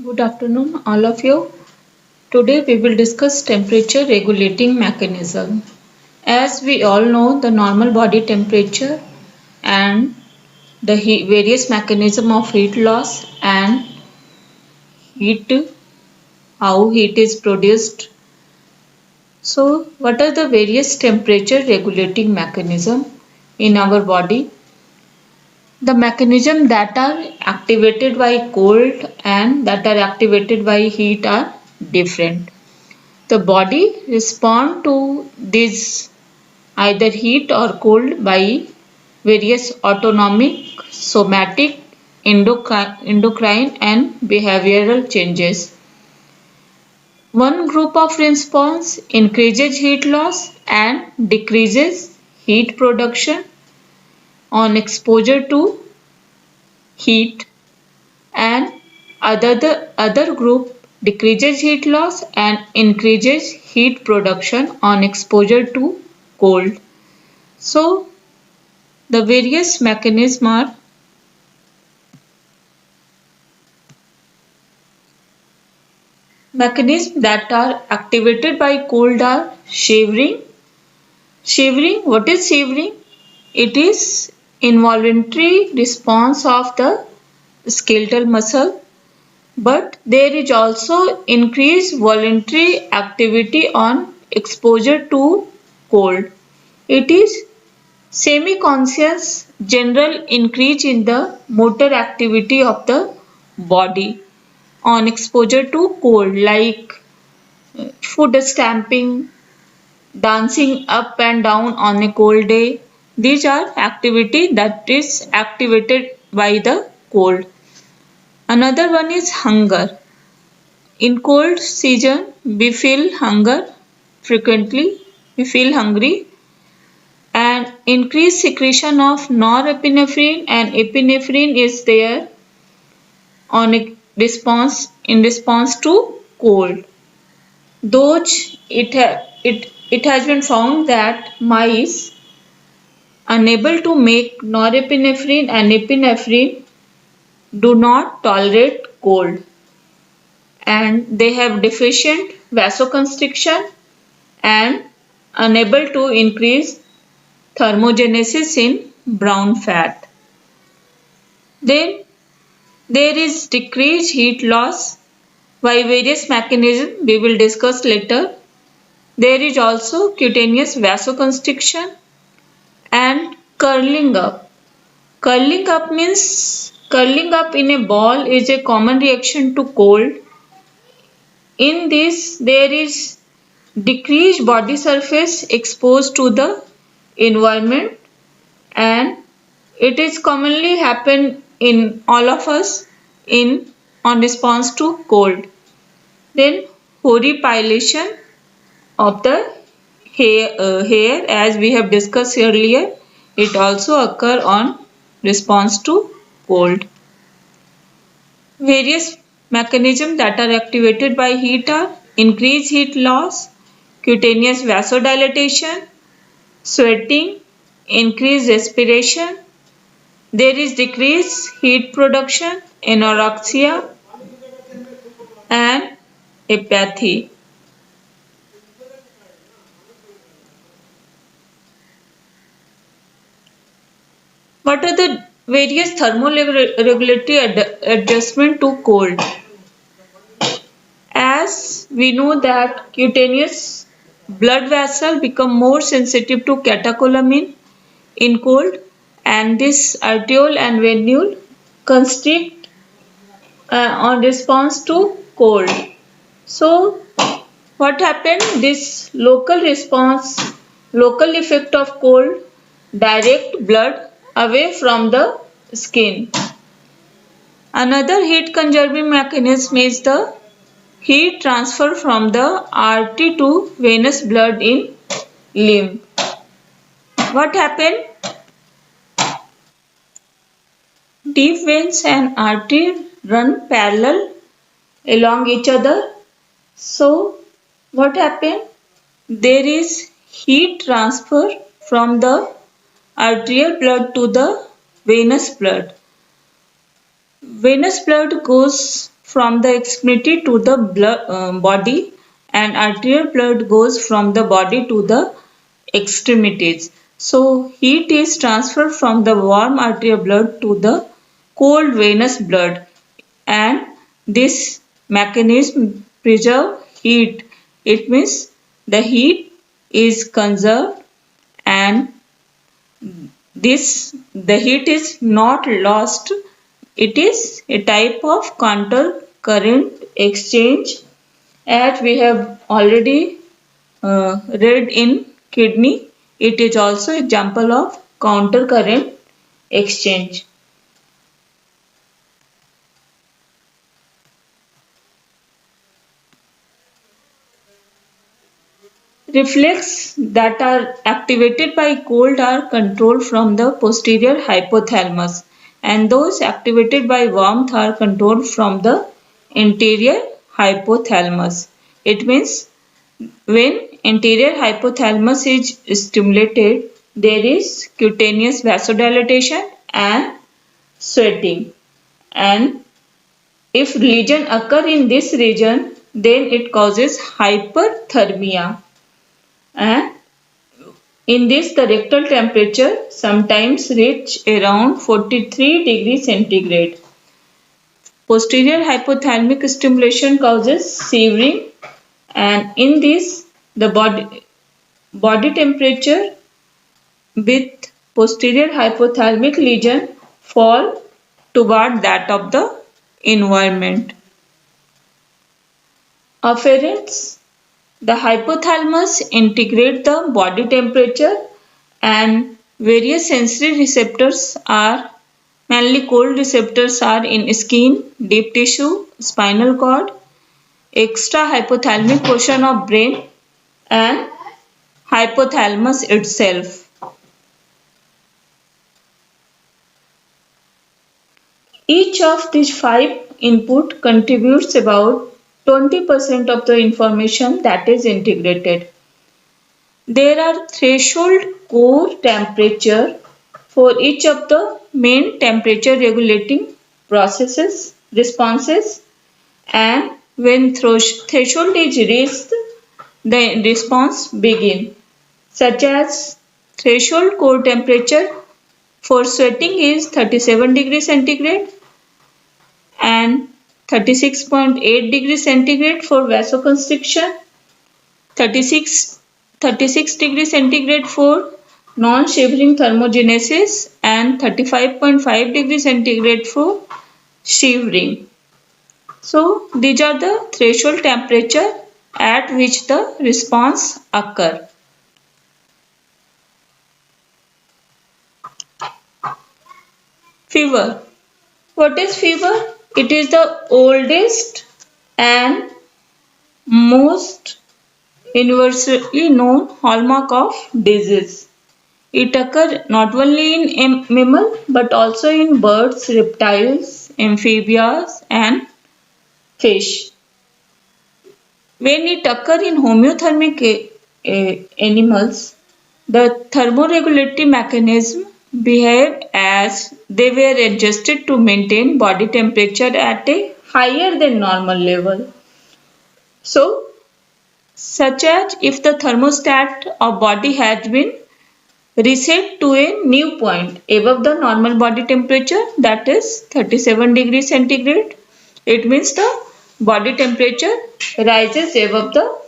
Good afternoon, all of you. Today we will discuss temperature regulating mechanism. As we all know, the normal body temperature and the various mechanism of heat loss and heat, how heat is produced. So, what are the various temperature regulating mechanism in our body? The mechanism that are activated by cold and that are activated by heat are different. The body responds to this either heat or cold by various autonomic, somatic, endocrine and behavioral changes. One group of response increases heat loss and decreases heat production on exposure to heat, and the other group decreases heat loss and increases heat production on exposure to cold. So the various mechanisms that are activated by cold are shivering. Shivering, what is shivering? It is involuntary response of the skeletal muscle, but there is also increased voluntary activity on exposure to cold. It is semi-conscious general increase in the motor activity of the body on exposure to cold, like foot stamping, dancing up and down on a cold day. These are activity that is activated by the cold. Another one is hunger. In cold season, we feel hunger frequently. We feel hungry, and increased secretion of norepinephrine and epinephrine is there on a response to cold. Though it has been found that mice unable to make norepinephrine and epinephrine do not tolerate cold, and they have deficient vasoconstriction and unable to increase thermogenesis in brown fat. Then there is decreased heat loss by various mechanisms we will discuss later. There is also cutaneous vasoconstriction and curling up. Curling up in a ball is a common reaction to cold. In this, there is decreased body surface exposed to the environment, and it is commonly happen in all of us in on response to cold. Then horripilation of the hair, as we have discussed earlier, it also occur on response to cold. Various mechanisms that are activated by heat are increased heat loss, cutaneous vasodilatation, sweating, increased respiration. There is decreased heat production, anorexia, and apathy. What are the various thermoregulatory adjustment to cold? As we know that cutaneous blood vessel become more sensitive to catecholamine in cold, and this arteriole and venule constrict on response to cold. So what happened? This local response, local effect of cold direct blood away from the skin. Another heat conserving mechanism is the heat transfer from the artery to venous blood in limb. What happened? Deep veins and artery run parallel along each other. So what happened? There is heat transfer from the arterial blood to the venous blood. Venous blood goes from the extremity to the body, and arterial blood goes from the body to the extremities. So heat is transferred from the warm arterial blood to the cold venous blood, and this mechanism preserve heat. It means the heat is conserved, and the heat is not lost. It is a type of counter current exchange, as we have already read in kidney. It is also example of counter current exchange. Reflex that are activated by cold are controlled from the posterior hypothalamus, and those activated by warmth are controlled from the anterior hypothalamus. It means when anterior hypothalamus is stimulated, there is cutaneous vasodilation and sweating. And if lesion occur in this region, then it causes hyperthermia. And in this, the rectal temperature sometimes reach around 43 degrees centigrade. Posterior hypothalamic stimulation causes shivering, and in this, the body temperature with posterior hypothalamic lesion fall toward that of the environment. Afferents. The hypothalamus integrate the body temperature, and various sensory receptors are mainly cold receptors are in skin, deep tissue, spinal cord, extra hypothalamic portion of brain, and hypothalamus itself. Each of these five input contributes about 20% of the information that is integrated. There are threshold core temperature for each of the main temperature regulating processes, responses, and when threshold is reached, the response begin, such as threshold core temperature for sweating is 37 degrees centigrade and 36.8 degrees centigrade for vasoconstriction, 36 degrees centigrade for non-shivering thermogenesis, and 35.5 degrees centigrade for shivering. So these are the threshold temperature at which the response occur. Fever. What is fever? It is the oldest and most universally known hallmark of disease. It occurs not only in mammal but also in birds, reptiles, amphibians, and fish. When it occurs in homeothermic animals, the thermoregulatory mechanism behave as they were adjusted to maintain body temperature at a higher than normal level. So, such as if the thermostat of body has been reset to a new point above the normal body temperature, that is 37 degrees centigrade. It means the body temperature rises above the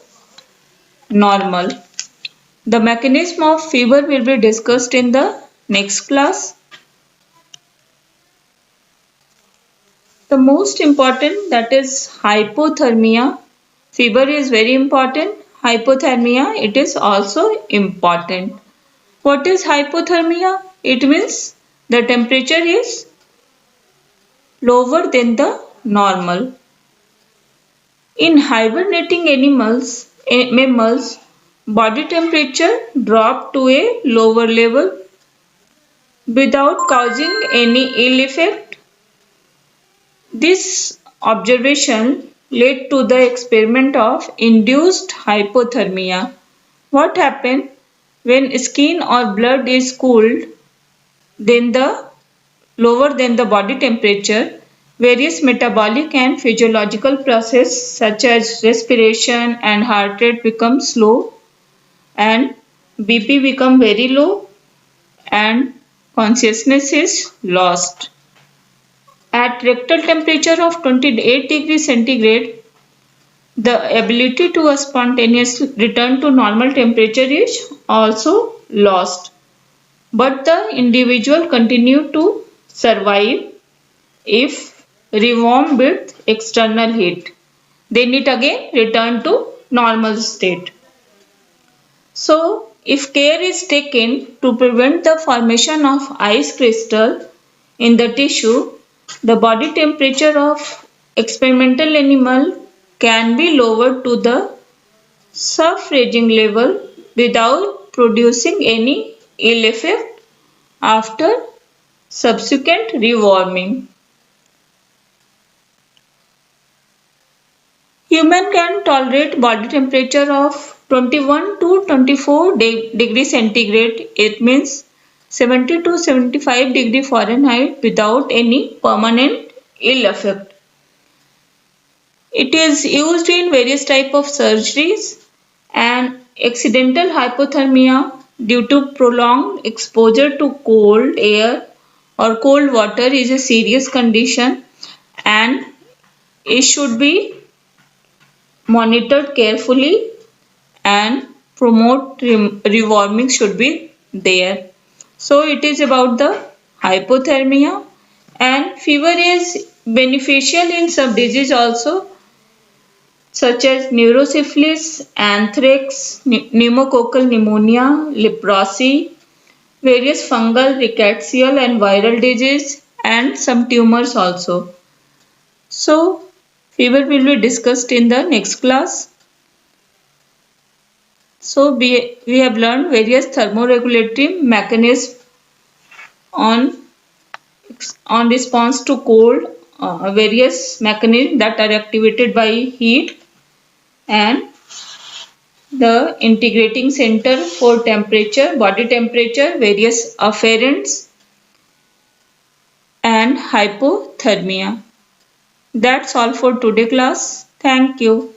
normal. The mechanism of fever will be discussed in the next class. The most important, that is hypothermia. Fever is very important. Hypothermia, it is also important. What is hypothermia? It means the temperature is lower than the normal. In hibernating mammals, body temperature drop to a lower level without causing any ill effect. This observation led to the experiment of induced hypothermia. What happens when skin or blood is cooled then the lower than the body temperature? Various metabolic and physiological processes such as respiration and heart rate become slow and BP become very low and consciousness is lost. At rectal temperature of 28 degrees centigrade, the ability to spontaneously return to normal temperature is also lost. But the individual continue to survive if rewarmed with external heat. Then it again return to normal state. So, if care is taken to prevent the formation of ice crystal in the tissue, the body temperature of experimental animal can be lowered to the sub-freezing level without producing any ill effect after subsequent rewarming. Human can tolerate body temperature of 21 to 24 degrees centigrade. It means 70 to 75 degree Fahrenheit without any permanent ill effect. It is used in various type of surgeries and accidental hypothermia due to prolonged exposure to cold air or cold water is a serious condition and it should be monitored carefully and promote rewarming should be there. So it is about the hypothermia and fever is beneficial in some disease also such as neurosyphilis, anthrax, pneumococcal pneumonia, leprosy, various fungal, rickettsial and viral disease and some tumors also. So fever will be discussed in the next class. So we have learned various thermoregulatory mechanisms on, on response to cold, various mechanisms that are activated by heat and the integrating center for temperature, body temperature, various afferents and hypothermia. That's all for today class. Thank you.